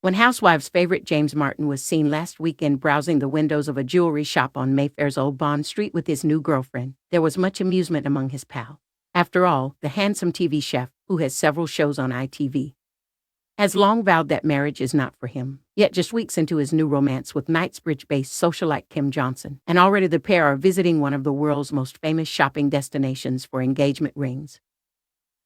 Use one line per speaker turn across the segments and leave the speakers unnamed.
When Housewives' favorite James Martin was seen last weekend browsing the windows of a jewelry shop on Mayfair's Old Bond Street with his new girlfriend, there was much amusement among his pals. After all, the handsome TV chef, who has several shows on ITV, has long vowed that marriage is not for him. Yet just weeks into his new romance with Knightsbridge-based socialite Kim Johnson, and already the pair are visiting one of the world's most famous shopping destinations for engagement rings.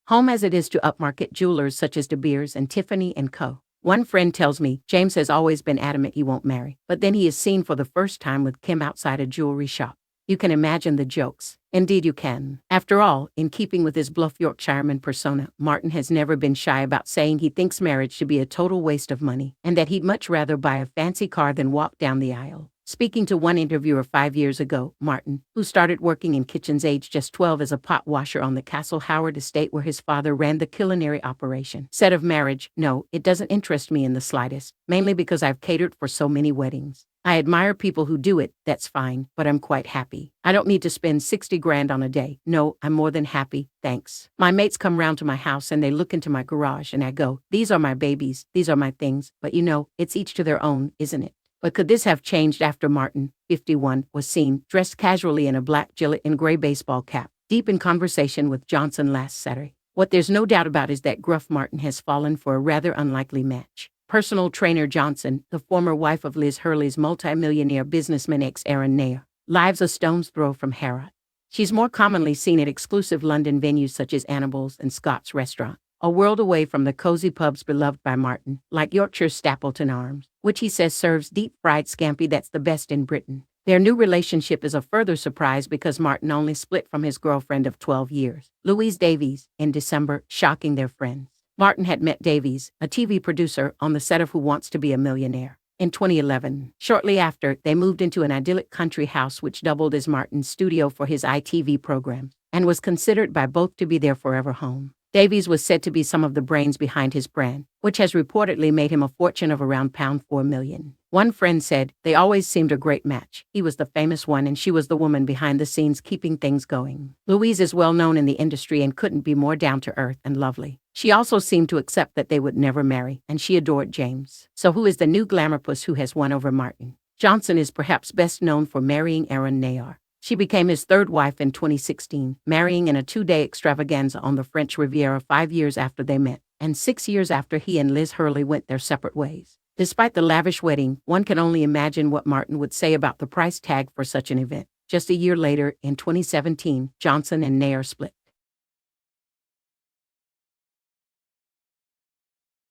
Home as it is to upmarket jewelers such as Beers and Tiffany Co. One friend tells me James has always been adamant he won't marry, but then he is seen for the first time with Kim outside a jewelry shop. You can imagine the jokes. Indeed you can. After all, in keeping with his bluff Yorkshireman persona, Martin has never been shy about saying he thinks marriage should be a total waste of money, and that he'd much rather buy a fancy car than walk down the aisle. Speaking to one interviewer 5 years ago, Martin, who started working in kitchens aged just 12 as a pot washer on the Castle Howard estate where his father ran the culinary operation, said of marriage, "No, it doesn't interest me in the slightest, mainly because I've catered for so many weddings. I admire people who do it, that's fine, but I'm quite happy. I don't need to spend 60 grand on a day. No, I'm more than happy, thanks. My mates come round to my house and they look into my garage and I go, these are my babies, these are my things, but you know, it's each to their own, isn't it?" But could this have changed after Martin, 51, was seen, dressed casually in a black Gillette and gray baseball cap, deep in conversation with Johnson last Saturday? What there's no doubt about is that gruff Martin has fallen for a rather unlikely match. Personal trainer Johnson, the former wife of Liz Hurley's multi-millionaire businessman ex-Aaron Nair, lives a stone's throw from Harrod. She's more commonly seen at exclusive London venues such as Annabel's and Scott's Restaurant, a world away from the cozy pubs beloved by Martin, like Yorkshire's Stapleton Arms, which he says serves deep-fried scampi that's the best in Britain. Their new relationship is a further surprise because Martin only split from his girlfriend of 12 years, Louise Davies, in December, shocking their friends. Martin had met Davies, a TV producer, on the set of Who Wants to Be a Millionaire, in 2011. Shortly after, they moved into an idyllic country house which doubled as Martin's studio for his ITV programs, and was considered by both to be their forever home. Davies was said to be some of the brains behind his brand, which has reportedly made him a fortune of around £4 million. One friend said, "They always seemed a great match. He was the famous one and she was the woman behind the scenes keeping things going." Louise is well known in the industry and couldn't be more down-to-earth and lovely. She also seemed to accept that they would never marry, and she adored James. So who is the new glamourpuss who has won over Martin? Johnson is perhaps best known for marrying Aaron Nair. She became his third wife in 2016, marrying in a 2-day extravaganza on the French Riviera 5 years after they met, and 6 years after he and Liz Hurley went their separate ways. Despite the lavish wedding, one can only imagine what Martin would say about the price tag for such an event. Just a year later, in 2017, Johnson and Nair split.